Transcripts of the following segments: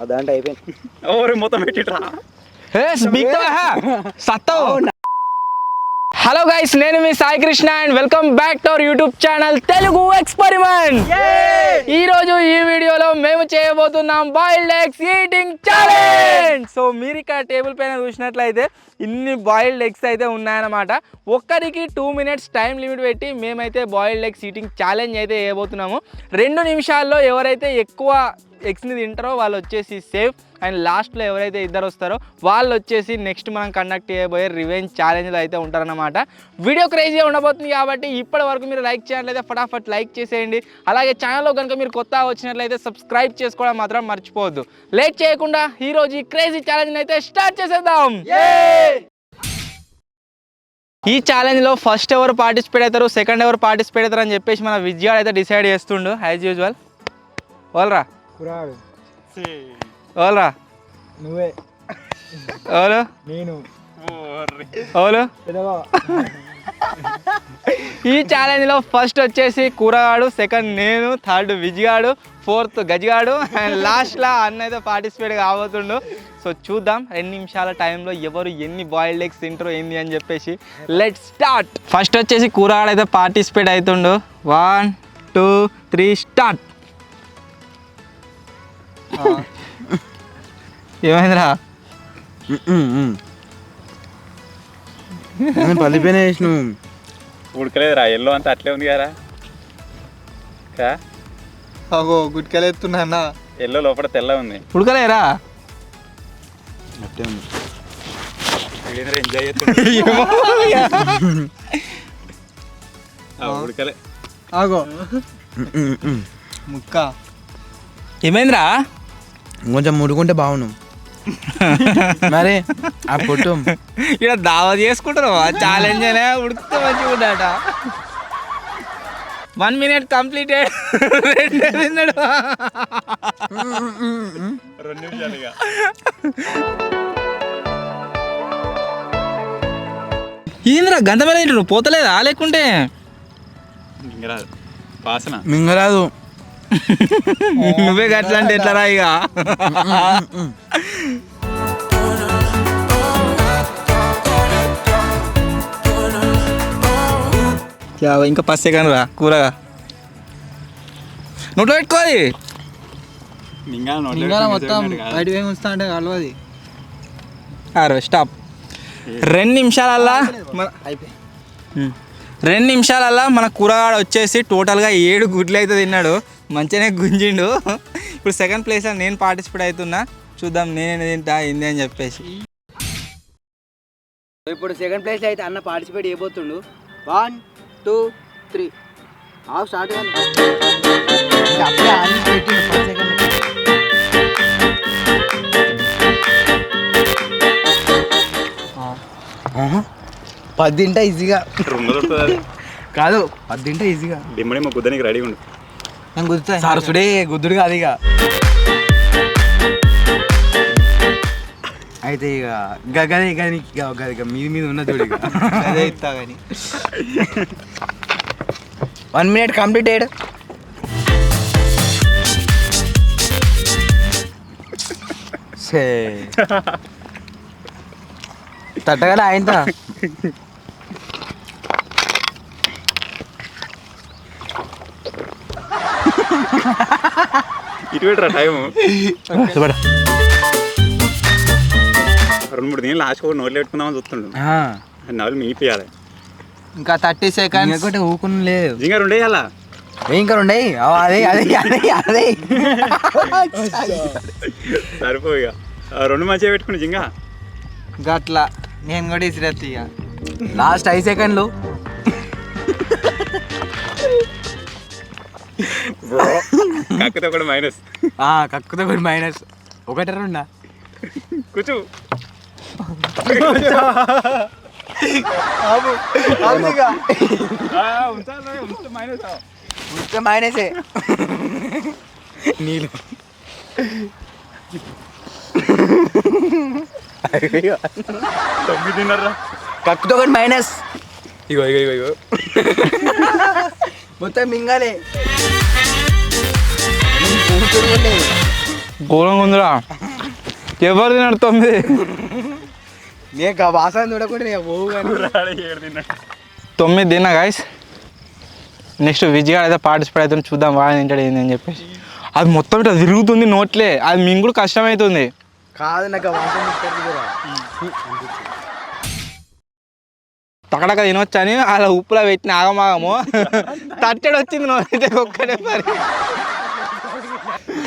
అదంటే అయిపోయింది. ఓరే మొత్తం పెట్టిట్రా. హలో గైస్, నేను మీ Sai Krishna and welcome back to our YouTube channel Telugu experiment. ఈ రోజు ఈ వీడియోలో మేము చేయబోతున్నాం boiled eggs eating challenge. So మీరు ఇక్కడ టేబుల్ పైన చూసినట్లయితే ఇన్ని బాయిల్డ్ ఎగ్స్ అయితే ఉన్నాయన్నమాట. ఒక్కరికి 2 minutes టైం లిమిట్ పెట్టి మేమైతే బాయిల్డ్ ఎగ్స్ ఈటింగ్ ఛాలెంజ్ అయితే చేయబోతున్నాము. 2 నిమిషాల్లో ఎవరైతే ఎక్కువ ఎగ్స్ని తింటారో వాళ్ళు వచ్చేసి సేఫ్, అండ్ లాస్ట్లో ఎవరైతే ఇద్దరు వస్తారో వాళ్ళు వచ్చేసి నెక్స్ట్ మనం కండక్ట్ చేయబోయే రివెంజ్ ఛాలెంజ్లో అయితే ఉంటారన్నమాట. వీడియో క్రేజీగా ఉండబోతుంది కాబట్టి ఇప్పటి వరకు మీరు లైక్ చేయాలైతే ఫటాఫట్ లైక్ చేసేయండి. అలాగే ఛానల్లో కనుక మీరు కొత్తగా వచ్చినట్లయితే సబ్స్క్రైబ్ చేసుకోవడం మాత్రం మర్చిపోవద్దు. లేట్ చేయకుండా ఈరోజు ఈ క్రేజీ ఛాలెంజ్ అయితే స్టార్ట్ చేసేద్దాం. ఈ ఛాలెంజ్లో ఫస్ట్ ఎవరు పార్టిసిపేట్ అవుతారు, సెకండ్ ఎవరు పార్టిసిపేట్ అవుతారు అని చెప్పేసి మన విజయాడు అయితే డిసైడ్ చేస్తుండు యాజ్ యూజువల్. వాళ్ళరా ఓల్రా నువ్వే ఓలు నేను ఓలు. ఈ ఛాలెంజ్లో ఫస్ట్ వచ్చేసి కూరగాడు, సెకండ్ నేను, థర్డ్ విజయగాడు, ఫోర్త్ గజిగాడు అండ్ లాస్ట్లో అన్న అయితే పార్టిసిపేట్ కాబోతుండు. సో చూద్దాం 2 నిమిషాల టైంలో ఎవరు ఎన్ని బాయిల్డ్ ఎగ్స్ తింటారో ఏంది అని చెప్పేసి. Let's start. ఫస్ట్ వచ్చేసి కూరగాడు అయితే పార్టిసిపేట్ అవుతుండు. 1 2 3 స్టార్ట్. ఏమైందిరా? పల్లిపోయినా వేసినావు. ఉడకలేదురా, ఎల్లో అంతా అట్లే ఉంది కదా. అగో గుట్కలు ఎత్తున్నా. ఎల్లో లోపల తెల్ల ఉంది. ఉడకలేరా? ఎంజాయ్ ఉడకలే. ఆగో ముక్క ఏమైందిరా? కొంచెం ముడుకుంటే బాగున్నాం. మరి ఆ పొట్టు ఇక్కడ దావా చేసుకుంటారు ఛాలెంజ్ అనే ఉడికితే మంచిగా ఉండట. 1 minute కంప్లీటెడ్. 2 నిమిషాలు ఇక. ఏందిరా గంట మీద తింటారు, పోతలేదా లేకుంటే? మింగరాదు, వాసన మింగరాదు. నువ్వే గట్లా అంటే ఎట్లరా ఇక? ఇంకా 10 seconds రా కూరగా. నోట్లో పెట్టుకోది మొత్తం బయట ఉంచుతా అంటే కలవది. స్టాప్. 2 నిమిషాలల్లా 2 నిమిషాలల్లా మన కూరగాడు వచ్చేసి టోటల్గా 7 గుడ్లు అయితే తిన్నాడు. మంచిగానే గుంజిండు. ఇప్పుడు సెకండ్ ప్లేస్లో నేను పార్టిసిపేట్ అవుతున్నా. చూద్దాం నేనే తింటా ఏంది అని చెప్పేసి. ఇప్పుడు సెకండ్ ప్లేస్ అయితే అన్న పార్టిసిపేట్ చేయబోతుండు. 1 2 3 స్టార్ట్. పద్దింటా ఈజీగా కాదు, 10 ఈజీగా డిమ్మడి గుద్దనికి రెడీ ఉండు. నేను గుద్దుతా సార్. సుడే గుద్దుడు కాదు ఇక. అయితే ఇక గగనే కానీ మీద ఉన్న చూడు ఇక అదే ఇస్తా కానీ. 1 minute కంప్లీటెడ్. తట్టగల ఆయన ఇటు పెట్టరా టైము. 2-3 దినాలు లాస్ట్ కూడా నోట్లు పెట్టుకుందామని చూస్తుండు. నవ్వులు మిగిలిపోయాలి. ఇంకా 30 seconds ఊకుని లేదు. జింగా 2 వేయాలా? ఇంకా 2 అదే అదే అదే అదే సరిపో ఇక 2 మంచిగా పెట్టుకుని జింగా. గట్లా నేను కూడా ఇసిరేస్తా ఇక. Last 5 seconds. కక్కుతో కూడా మైనస్. కక్కుతో కూడా మైనస్. 1 2 కూర్చో. మైనసే నీళ్ళు. కక్కుతో కూడా మైనస్. ఇగో ఇగో ఇగో ఇగో మొత్తం మింగాలే. ఘోరంగా ఉందిరా. ఎవరు తిన్నాడు 9? నేను ఆ వాసన చూడకుండా నేను పోవు కానీ 9 తిన్నా గాయస్. నెక్స్ట్ విజయ్ అయితే పార్టిసిపేట్ అవుతుంది, చూద్దాం వాడు తింటాడు ఏంది అని చెప్పేసి. అది మొత్తం ఇట్లా తిరుగుతుంది నోట్లే, అది మింగుడు కష్టమవుతుంది. కాదు నాకు ఆ వాసన తక్కడక్క తినొచ్చు అని అలా ఉప్పులో పెట్టిన ఆగమాగము తట్టడి వచ్చింది నోరైతే ఒక్కడే మరి.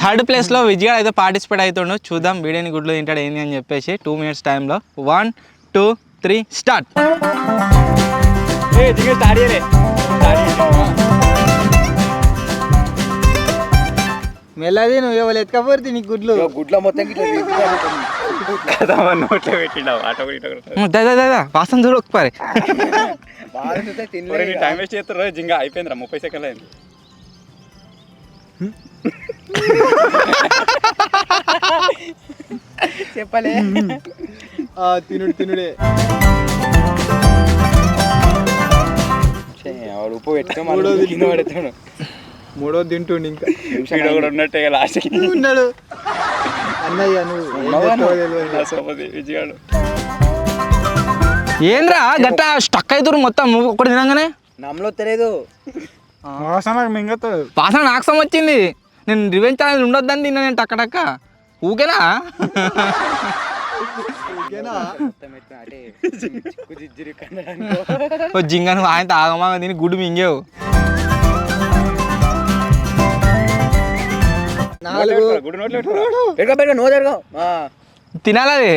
3rd ప్లేస్లో విజయ్ అయితే పార్టిసిపేట్ అవుతుండు, చూద్దాం బిర్యానీ గుడ్లు తింటాడు ఏంది అని చెప్పేసి. 2 minutes టైంలో 1 2 3 స్టార్ట్. మెల్లది నువ్వు ఎవరు ఎత్తుకపోతే నీకు గుడ్లో మొత్తం నోట్లో పెట్టిండు అటు వాసన చూడు ఒకసారి. టైం వేస్ట్ చేస్తారు జింగా అయిపోయిందిరా 30 సెకండ్లు అయింది. చెప్పలే తినుడే వాడు ఉప్పు పెట్టుకో మూడో తింటుండు ఇంకా కూడా ఉన్నట్టే లాస్ట్ ఉన్నాడు అన్నయ్య విజయాడు. ఏంద్రా గట్ట స్టక్ అవుతారు మొత్తం ఒకటి తినగానే. నమ్మలో తెలియదు వాసన నాకసం వచ్చింది. నేను రివెంజ్ అనేది ఉండొద్దని తిన్నా నేను టక్క ఊకేనా. జింగను ఆయన ఆగమాగ తిని గుడ్డు మింగేవు. 4 తినాలది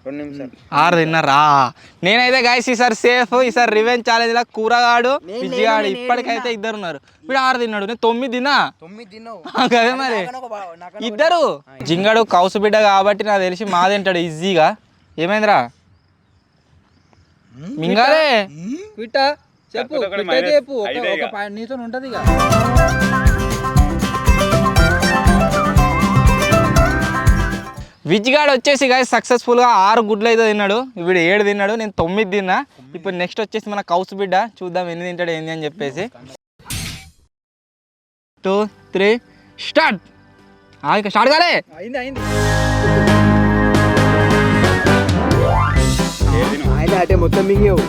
2 నిమిషాలు 6 తిన్నారా. నేనైతే గాయస్ ఈసారి సేఫ్. ఈసారి రివెంజ్ ఛాలెంజ్ లా కూరగాడు విజయాడు ఇప్పటికైతే 2 ఉన్నారు. వీడు 6 తిన్నాడు, నేను 9 తిన్నా కదా మరి. ఇద్దరు జింగడు కౌసు బిడ్డ కాబట్టి నాకు తెలిసి మా తింటాడు ఈజీగా. ఏమైందిరా మింగాలే చెప్పు నీతో ఉంటది. విజ్గాడు వచ్చేసి గాయస్ సక్సెస్ఫుల్గా 6 గుడ్లు అయితే తిన్నాడు. వీడు 7 తిన్నాడు, నేను 9 తిన్నా. ఇప్పుడు నెక్స్ట్ వచ్చేసి మన కౌసు బిడ్డ, చూద్దాం ఎన్ని తింటాడు ఏంది అని చెప్పేసి. 2 3 స్టార్ట్. స్టార్ట్ కాలే అయింది అంటే మొత్తం మింగేవు.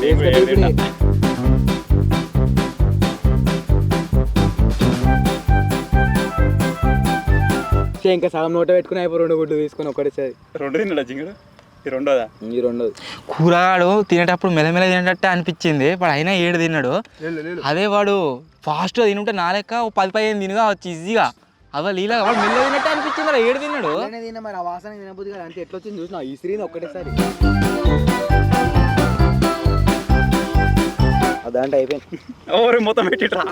ఇంకా సగం నోట పెట్టుకుని అయిపో 2 గుడ్లు తీసుకుని ఒకటేసారి 2 తిన్నాడా జింగడు? ఈ రెండోది కూరగాడు తినేటప్పుడు మెల్లమెల్ల తినేటట్టే అనిపించింది. వాడు అయినా 7 తిన్నాడు. అదే వాడు ఫాస్ట్గా తినుంటే నా లెక్క 10-15 తినగా వచ్చి ఈజీగా అవ లీలా వాడు మెల్ల తినట్టే అనిపించింది. మరి 7 తిన్నాడు. మరి ఆ వాసన తినబుద్ది కదా అంటే ఎట్లా వచ్చింది చూసిన ఈ స్క్రీన్ ఒకటేసారి అదంటే అయిపోయింది. ఓరే మొత్తం పెట్టిట్రా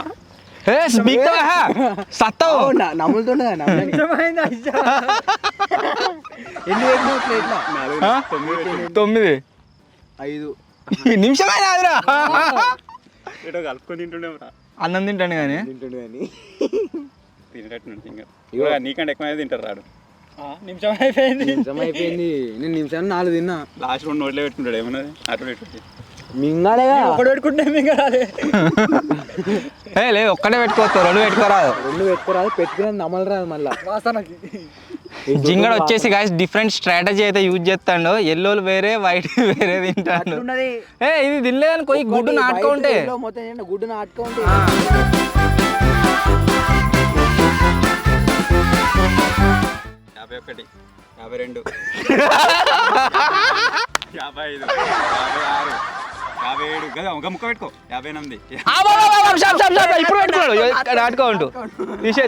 సత్తావు నమ్ములుతుండే 9 5 నిమిషమైనా కలుపుకొని తింటుండే అన్నం తింటాను కానీ తినేటట్టు నీకంటే ఎక్కువ తింటారు రాడు. నిమిషం అయిపోయింది నేను నిమిషాన్ని 4 తిన్నా. లాస్ట్ 2 నోట్లే పెట్టుకుంటాడు ఏమన్నది అటు పెట్టుకుంటే మింగాలేగా ఒకటి పెట్టుకుంటే మింగాలి. లేదు ఒక్కటే పెట్టుకోవచ్చు, 2 పెట్టుకోరాదు. 2 పెట్టుకోరాదు, పెట్టుకుని నమ్మలు రాదు మళ్ళీ వాసనకి. జింగడు వచ్చేసి గాయస్ డిఫరెంట్ స్ట్రాటజీ అయితే యూజ్ చేస్తాడు. ఎల్లోలు వేరే వైట్ వేరే తింటాడు. ఇది తినలేదని పోయి గుడ్డు నాటుకుంటే గుడ్డు నాటుకుంటే 51 52 55 56 57 కదా ఒక ముక్క పెట్టుకో 58 ఇప్పుడు పెట్టుకున్నాడు నాటుకోండు.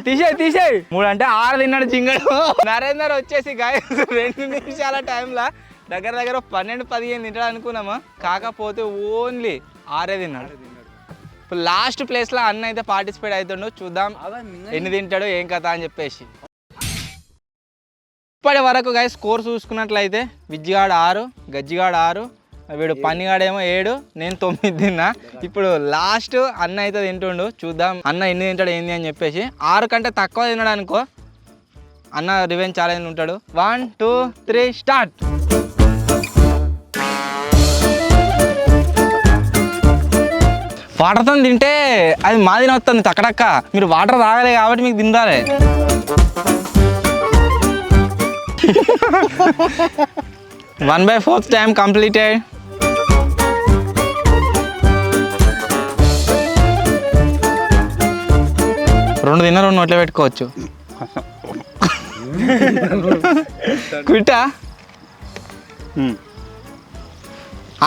తీసే 3 అంటే 6 తిన్నాడు జింగడు. నరేందర్ వచ్చేసి గాయస్ 2 నిమిషాల టైంలో దగ్గర 12-15 తింటాడు అనుకున్నాము. కాకపోతే ఓన్లీ 6 తిన్నాడు. ఇప్పుడు లాస్ట్ ప్లేస్లో అన్న అయితే పార్టిసిపేట్ అవుతుండు, చూద్దాం ఎన్ని తింటాడు ఏం కథ అని చెప్పేసి. ఇప్పటి వరకు గాయస్ స్కోర్ చూసుకున్నట్లయితే విజ్జిగాడు 6, గజ్జిగాడు 6, వీడు పన్నిగాడేమో 7, నేను 9 తిన్నా. ఇప్పుడు లాస్ట్ అన్న అయితే తింటుండు, చూద్దాం అన్న ఎన్ని తింటాడు ఏంది అని చెప్పేసి. 6 కంటే తక్కువ తిన్నాడు అనుకో అన్న రివెంజ్ ఛాలెంజ్ ఉంటాడు. 1 2 3 స్టార్ట్. వాటర్తో తింటే అది మాదిన వస్తుంది తక్కడక్క. మీరు వాటర్ తాగలే కాబట్టి మీకు తిందాలే. 1/4 time completed. రెండు తిన్న రెండు నోట్లో పెట్టుకోవచ్చు. క్విట్టా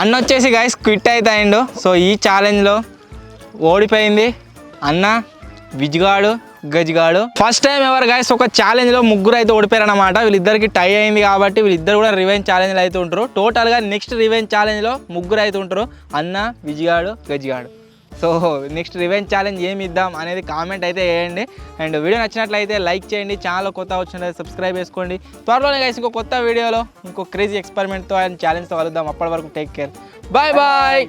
అన్న వచ్చేసి గైస్ క్విట్ అయితే అయిండు. సో ఈ ఛాలెంజ్లో ఓడిపోయింది అన్న, విజ్గాడు, గజ్గాడు. ఫస్ట్ టైం ఎవరు గైస్ ఒక ఛాలెంజ్లో ముగ్గురు అయితే ఓడిపోయారు అనమాట. వీళ్ళిద్దరికి టై అయింది కాబట్టి వీళ్ళిద్దరు కూడా రివెంజ్ ఛాలెంజ్లు అయితే ఉంటారు. టోటల్గా నెక్స్ట్ రివెంజ్ ఛాలెంజ్లో ముగ్గురు అయితే ఉంటారు, అన్న, విజ్గాడు, గజ్గాడు. సో నెక్స్ట్ రివెంజ్ ఛాలెంజ్ ఏమి ఇద్దాం అనేది కామెంట్ అయితే వేయండి. అండ్ వీడియో నచ్చినట్లయితే లైక్ చేయండి, ఛానల్ కొత్త వచ్చినట్లయితే సబ్స్క్రైబ్ చేసుకోండి. త్వరలోనే గైస్ ఇంకో కొత్త వీడియోలో ఇంకో క్రేజీ ఎక్స్పెరిమెంట్తో అండ్ ఛాలెంజ్తో కలుద్దాం. అప్పటి వరకు టేక్ కేర్, బాయ్ బాయ్.